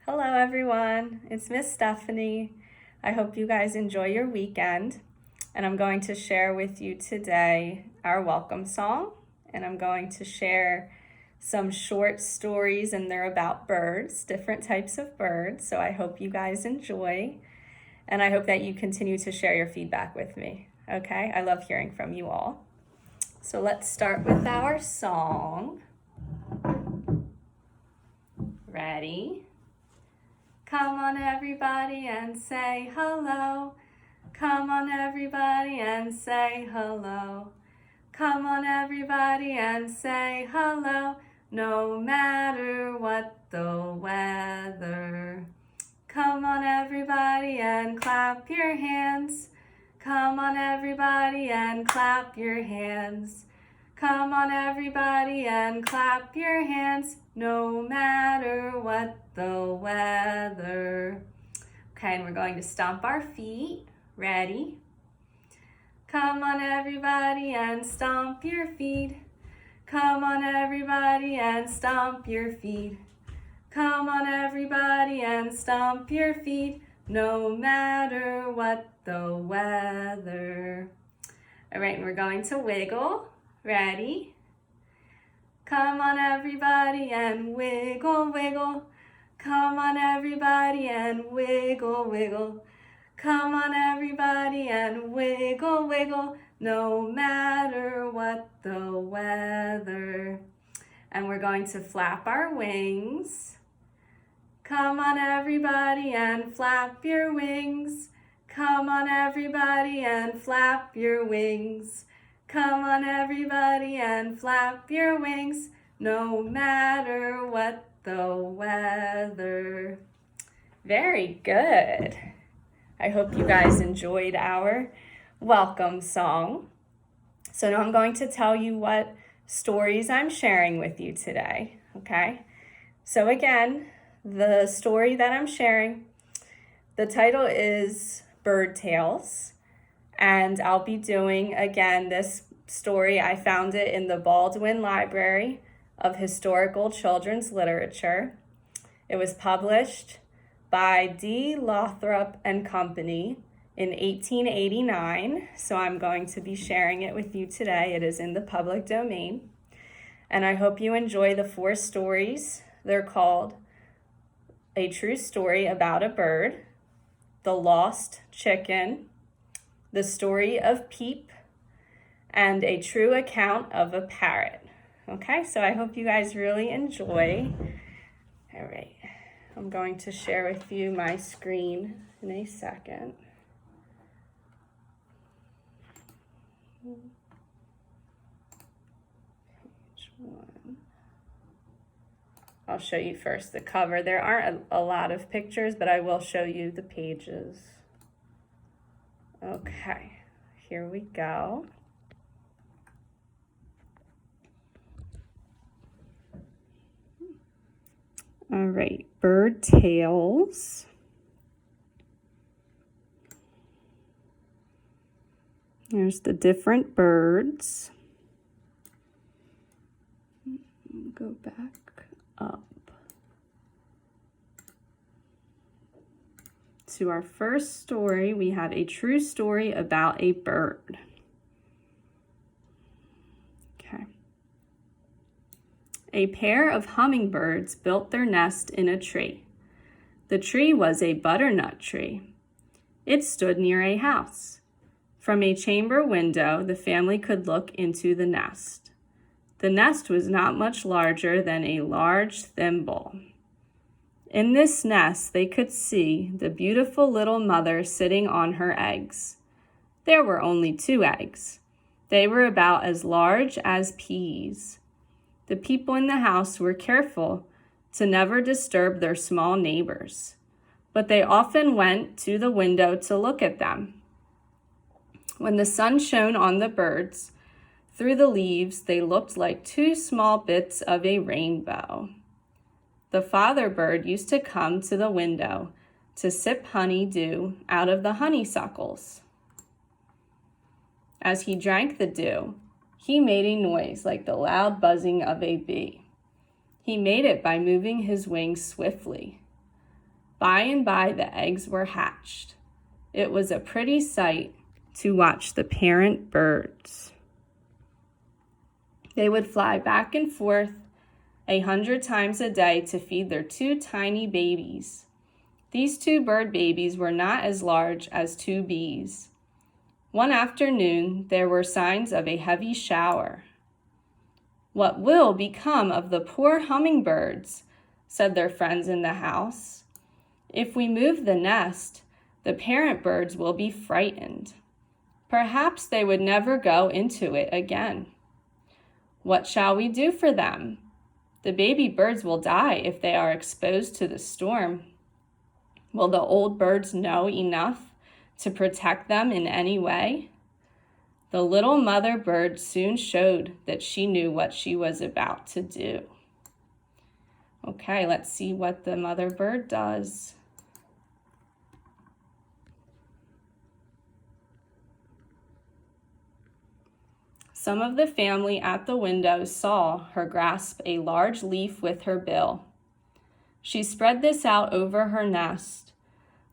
Hello everyone, it's Miss Stephanie. I hope you guys enjoy your weekend, and I'm going to share with you today our welcome song, and I'm going to share some short stories, and they're about birds, different types of birds, so I hope you guys enjoy, and I hope that you continue to share your feedback with me, okay? I love hearing from you all. So let's start with our song. Ready? Come on everybody and say hello. Come on everybody and say hello. Come on everybody and say hello, no matter what the weather. Come on everybody and clap your hands. Come on everybody and clap your hands. Come on everybody and clap your hands, no matter what the weather. Okay, and we're going to stomp our feet. Ready? Come on everybody and stomp your feet. Come on everybody and stomp your feet. Come on everybody and stomp your feet, no matter what the weather. All right, and we're going to wiggle. Ready? Come on everybody and wiggle, wiggle. Come on everybody and wiggle, wiggle. Come on everybody and wiggle, wiggle, no matter what the weather. And we're going to flap our wings. Come on everybody and flap your wings. Come on everybody and flap your wings. Come on everybody and flap your wings, no matter what the weather. Very good. I hope you guys enjoyed our welcome song. So now I'm going to tell you what stories I'm sharing with you today, okay? So again, the story that I'm sharing, the title is Bird Tales. And I'll be doing, again, this story, I found it in the Baldwin Library of Historical Children's Literature. It was published by D. Lothrop and Company in 1889. So I'm going to be sharing it with you today. It is in the public domain. And I hope you enjoy the 4 stories. They're called A True Story About a Bird, The Lost Chicken, The Story of Peep, and A True Account of a Parrot. Okay, so I hope you guys really enjoy. All right, I'm going to share with you my screen in a second. Page 1. I'll show you first the cover. There aren't a lot of pictures, but I will show you the pages. Okay, here we go. All right, Bird Tales. There's the different birds. Go back up to our first story. We have A True Story About a Bird. Okay. A pair of hummingbirds built their nest in a tree. The tree was a butternut tree. It stood near a house. From a chamber window, the family could look into the nest. The nest was not much larger than a large thimble. In this nest, they could see the beautiful little mother sitting on her eggs. There were only 2 eggs. They were about as large as peas. The people in the house were careful to never disturb their small neighbors, but they often went to the window to look at them. When the sun shone on the birds, through the leaves, they looked like 2 small bits of a rainbow. The father bird used to come to the window to sip honey-dew out of the honeysuckles. As he drank the dew, he made a noise like the loud buzzing of a bee. He made it by moving his wings swiftly. By and by, the eggs were hatched. It was a pretty sight to watch the parent birds. They would fly back and forth 100 times a day to feed their 2 tiny babies. These 2 bird babies were not as large as 2 bees. One afternoon, there were signs of a heavy shower. "What will become of the poor hummingbirds?" said their friends in the house. "If we move the nest, the parent birds will be frightened. Perhaps they would never go into it again. What shall we do for them? The baby birds will die if they are exposed to the storm. Will the old birds know enough to protect them in any way?" The little mother bird soon showed that she knew what she was about to do. Okay, let's see what the mother bird does. Some of the family at the window saw her grasp a large leaf with her bill. She spread this out over her nest.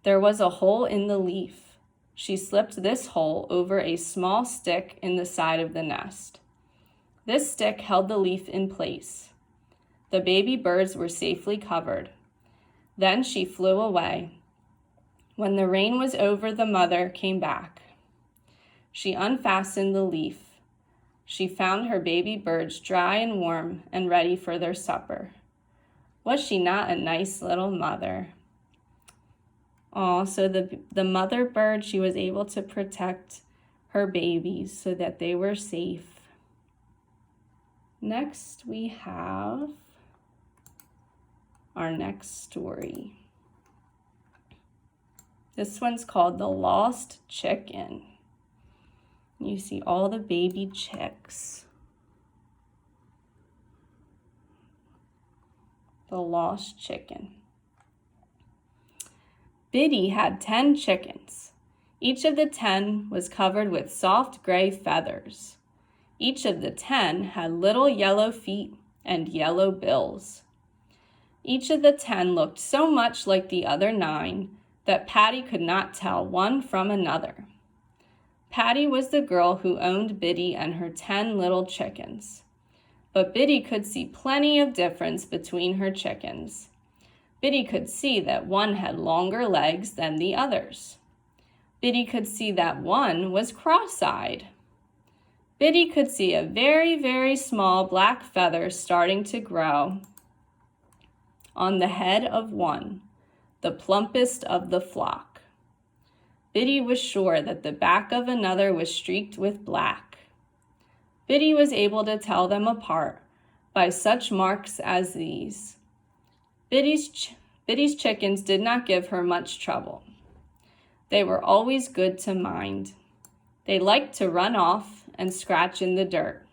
There was a hole in the leaf. She slipped this hole over a small stick in the side of the nest. This stick held the leaf in place. The baby birds were safely covered. Then she flew away. When the rain was over, the mother came back. She unfastened the leaf. She found her baby birds dry and warm and ready for their supper. Was she not a nice little mother? Oh, so the mother bird, she was able to protect her babies so that they were safe. Next, we have our next story. This one's called The Lost Chicken. You see all the baby chicks. The Lost Chicken. Biddy had 10 chickens. Each of the 10 was covered with soft gray feathers. Each of the 10 had little yellow feet and yellow bills. Each of the 10 looked so much like the other 9 that Patty could not tell one from another. Patty was the girl who owned Biddy and her 10 little chickens. But Biddy could see plenty of difference between her chickens. Biddy could see that one had longer legs than the others. Biddy could see that one was cross-eyed. Biddy could see a very, very small black feather starting to grow on the head of one, the plumpest of the flock. Biddy was sure that the back of another was streaked with black. Biddy was able to tell them apart by such marks as these. Biddy's chickens did not give her much trouble. They were always good to mind. They liked to run off and scratch in the dirt.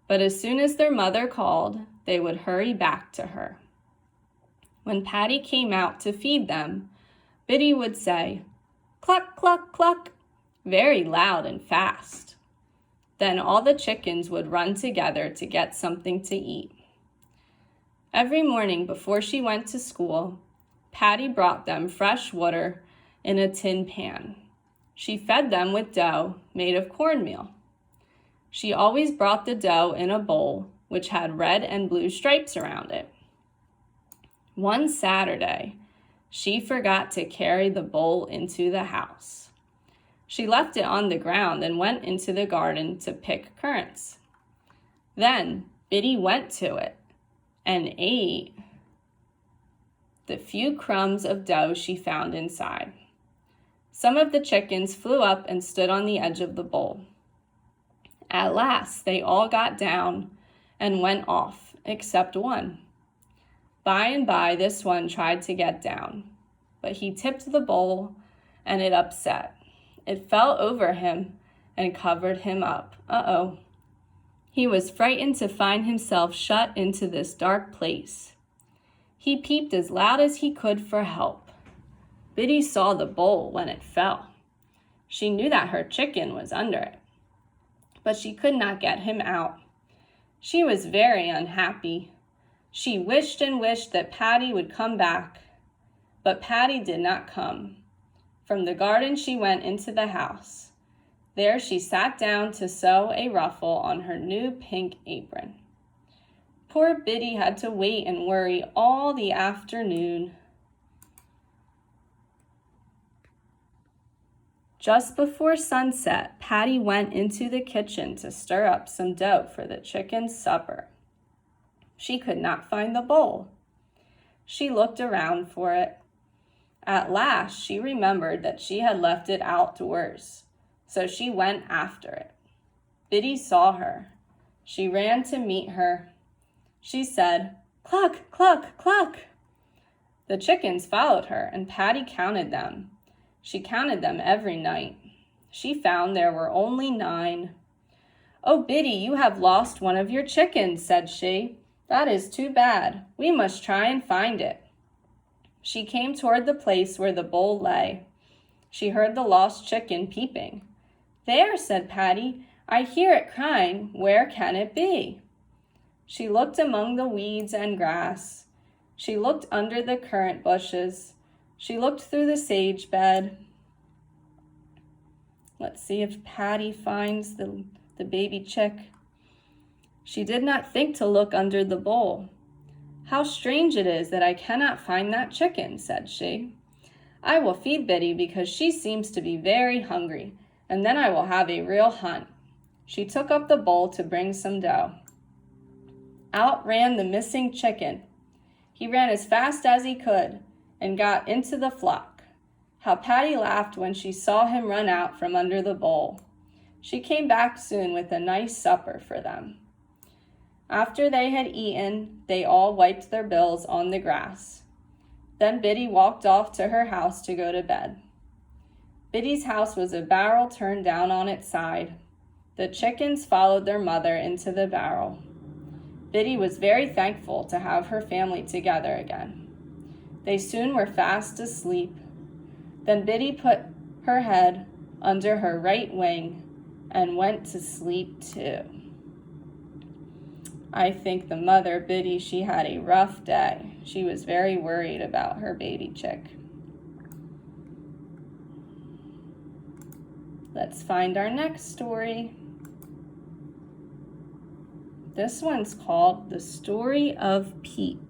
But as soon as their mother called, they would hurry back to her. When Patty came out to feed them, Biddy would say, "Cluck, cluck, cluck," very loud and fast. Then all the chickens would run together to get something to eat. Every morning before she went to school, Patty brought them fresh water in a tin pan. She fed them with dough made of cornmeal. She always brought the dough in a bowl which had red and blue stripes around it. One Saturday, she forgot to carry the bowl into the house. She left it on the ground and went into the garden to pick currants. Then Biddy went to it and ate the few crumbs of dough she found inside. Some of the chickens flew up and stood on the edge of the bowl. At last, they all got down and went off, except one. By and by, this one tried to get down, but he tipped the bowl and it upset. It fell over him and covered him up. Uh-oh. He was frightened to find himself shut into this dark place. He peeped as loud as he could for help. Biddy saw the bowl when it fell. She knew that her chicken was under it, but she could not get him out. She was very unhappy. She wished and wished that Patty would come back. But Patty did not come. From the garden she went into the house. There she sat down to sew a ruffle on her new pink apron. Poor Biddy had to wait and worry all the afternoon. Just before sunset, Patty went into the kitchen to stir up some dough for the chicken's supper. She could not find the bowl. She looked around for it. At last, she remembered that she had left it outdoors, so she went after it. Biddy saw her. She ran to meet her. She said, "Cluck, cluck, cluck." The chickens followed her, and Patty counted them. She counted them every night. She found there were only 9. "Oh, Biddy, you have lost one of your chickens," said she. "That is too bad. We must try and find it." She came toward the place where the bowl lay. She heard the lost chicken peeping. "There," said Patty. "I hear it crying. Where can it be?" She looked among the weeds and grass. She looked under the currant bushes. She looked through the sage bed. Let's see if Patty finds the baby chick. She did not think to look under the bowl. "How strange it is that I cannot find that chicken," said she. "I will feed Biddy because she seems to be very hungry, and then I will have a real hunt." She took up the bowl to bring some dough. Out ran the missing chicken. He ran as fast as he could and got into the flock. How Patty laughed when she saw him run out from under the bowl. She came back soon with a nice supper for them. After they had eaten, they all wiped their bills on the grass. Then Biddy walked off to her house to go to bed. Biddy's house was a barrel turned down on its side. The chickens followed their mother into the barrel. Biddy was very thankful to have her family together again. They soon were fast asleep. Then Biddy put her head under her right wing and went to sleep too. I think the mother, Biddy, she had a rough day. She was very worried about her baby chick. Let's find our next story. This one's called The Story of Peep.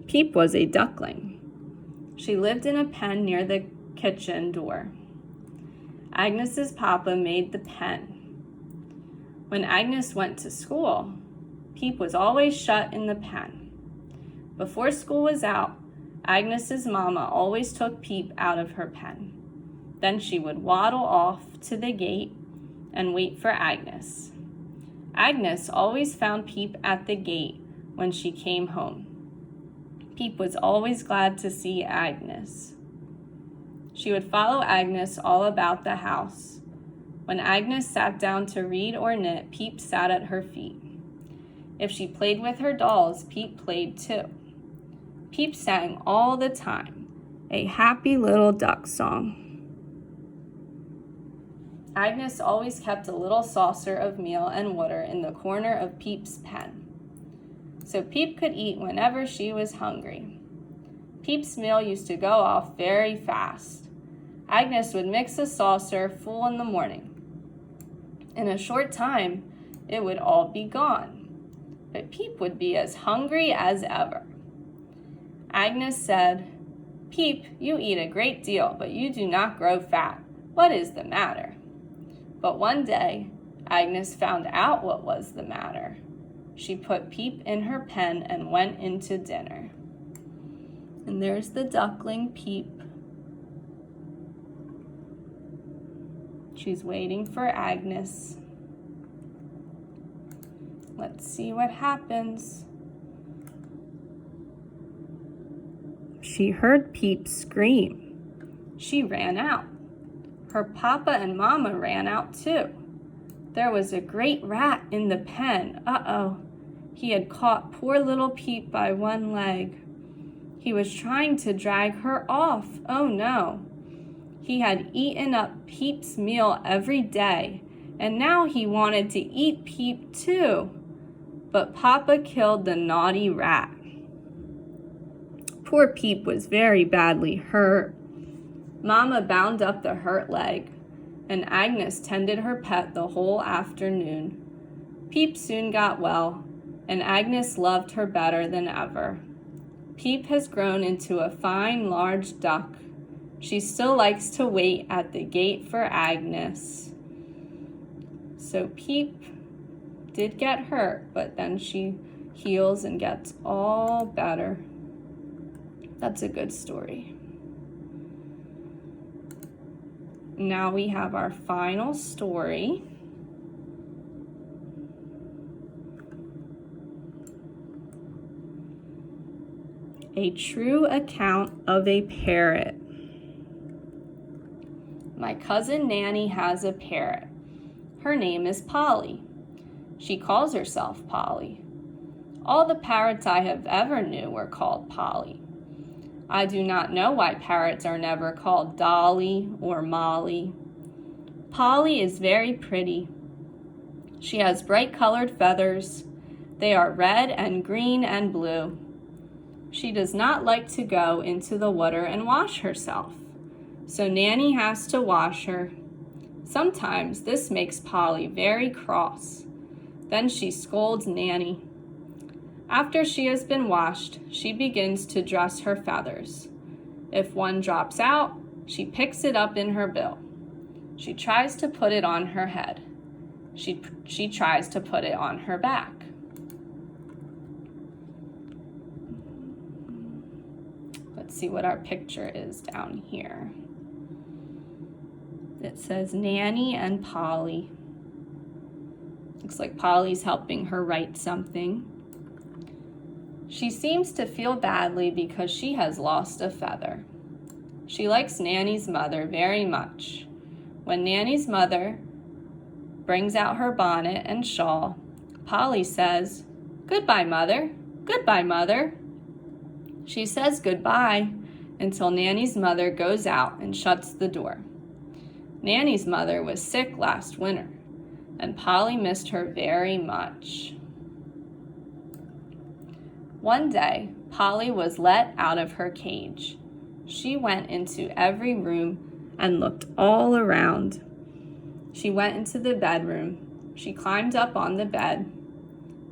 Peep was a duckling. She lived in a pen near the kitchen door. Agnes's papa made the pen. When Agnes went to school, Peep was always shut in the pen. Before school was out, Agnes's mama always took Peep out of her pen. Then she would waddle off to the gate and wait for Agnes. Agnes always found Peep at the gate when she came home. Peep was always glad to see Agnes. She would follow Agnes all about the house. When Agnes sat down to read or knit, Peep sat at her feet. If she played with her dolls, Peep played too. Peep sang all the time, a happy little duck song. Agnes always kept a little saucer of meal and water in the corner of Peep's pen, so Peep could eat whenever she was hungry. Peep's meal used to go off very fast. Agnes would mix a saucer full in the morning. In a short time, it would all be gone, but Peep would be as hungry as ever. Agnes said, "Peep, you eat a great deal, but you do not grow fat. What is the matter?" But one day, Agnes found out what was the matter. She put Peep in her pen and went into dinner. And there's the duckling, Peep. She's waiting for Agnes. Let's see what happens. She heard Peep scream. She ran out. Her papa and mama ran out too. There was a great rat in the pen. Uh-oh. He had caught poor little Peep by one leg. He was trying to drag her off. Oh no. He had eaten up Peep's meal every day, and now he wanted to eat Peep too. But Papa killed the naughty rat. Poor Peep was very badly hurt. Mama bound up the hurt leg, and Agnes tended her pet the whole afternoon. Peep soon got well, and Agnes loved her better than ever. Peep has grown into a fine large duck. She still likes to wait at the gate for Agnes. So Peep did get hurt, but then she heals and gets all better. That's a good story. Now we have our final story. A true account of a parrot. My cousin Nanny has a parrot. Her name is Polly. She calls herself Polly. All the parrots I have ever knew were called Polly. I do not know why parrots are never called Dolly or Molly. Polly is very pretty. She has bright colored feathers. They are red and green and blue. She does not like to go into the water and wash herself, so Nanny has to wash her. Sometimes this makes Polly very cross. Then she scolds Nanny. After she has been washed, she begins to dress her feathers. If one drops out, she picks it up in her bill. She tries to put it on her head. She tries to put it on her back. Let's see what our picture is down here. It says Nanny and Polly. Looks like Polly's helping her write something. She seems to feel badly because she has lost a feather. She likes Nanny's mother very much. When Nanny's mother brings out her bonnet and shawl, Polly says, "Goodbye, Mother. Goodbye, Mother." She says goodbye until Nanny's mother goes out and shuts the door. Nanny's mother was sick last winter, and Polly missed her very much. One day, Polly was let out of her cage. She went into every room and looked all around. She went into the bedroom. She climbed up on the bed.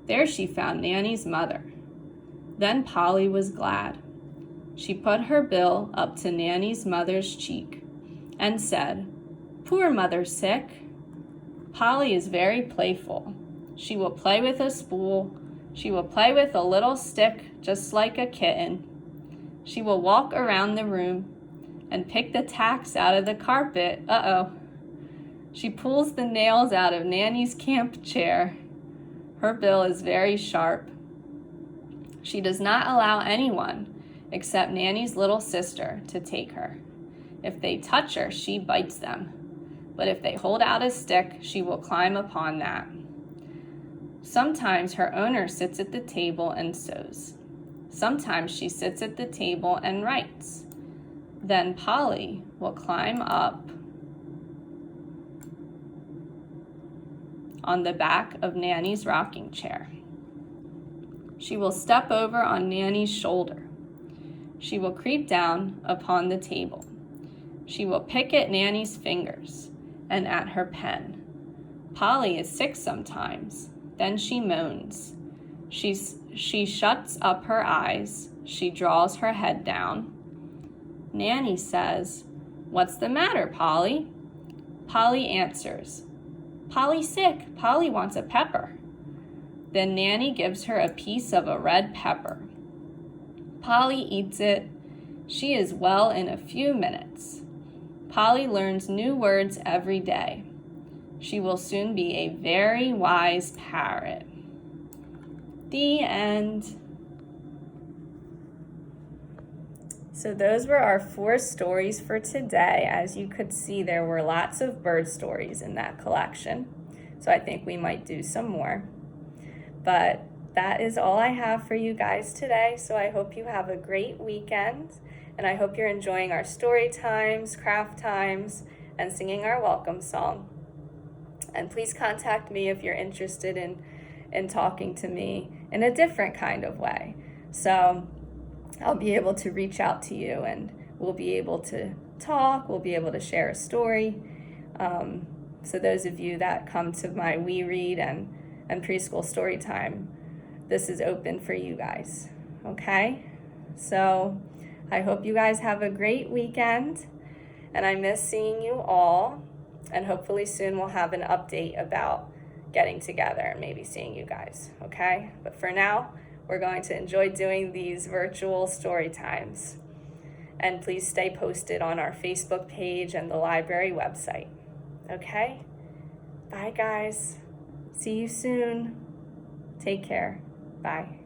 There she found Nanny's mother. Then Polly was glad. She put her bill up to Nanny's mother's cheek and said, "Poor mother's sick." Polly is very playful. She will play with a spool. She will play with a little stick just like a kitten. She will walk around the room and pick the tacks out of the carpet. She pulls the nails out of Nanny's camp chair. Her bill is very sharp. She does not allow anyone except Nanny's little sister to take her. If they touch her, she bites them. But if they hold out a stick, she will climb upon that. Sometimes her owner sits at the table and sews. Sometimes she sits at the table and writes. Then Polly will climb up on the back of Nanny's rocking chair. She will step over on Nanny's shoulder. She will creep down upon the table. She will pick at Nanny's fingers and at her pen. Polly is sick sometimes. Then she moans. She shuts up her eyes. She draws her head down. Nanny says, "What's the matter, Polly?" Polly answers, "Polly's sick. Polly wants a pepper." Then Nanny gives her a piece of a red pepper. Polly eats it. She is well in a few minutes. Polly learns new words every day. She will soon be a very wise parrot. The end. So those were our 4 stories for today. As you could see, there were lots of bird stories in that collection. So I think we might do some more. But that is all I have for you guys today. So I hope you have a great weekend. And I hope you're enjoying our story times, craft times, and singing our welcome song. And please contact me if you're interested in talking to me in a different kind of way. So I'll be able to reach out to you and we'll be able to talk, we'll be able to share a story. So those of you that come to my We Read and preschool story time, this is open for you guys, okay? So I hope you guys have a great weekend, and I miss seeing you all, and hopefully soon we'll have an update about getting together and maybe seeing you guys, okay? But for now, we're going to enjoy doing these virtual story times. And please stay posted on our Facebook page and the library website, okay? Bye, guys. See you soon. Take care. Bye.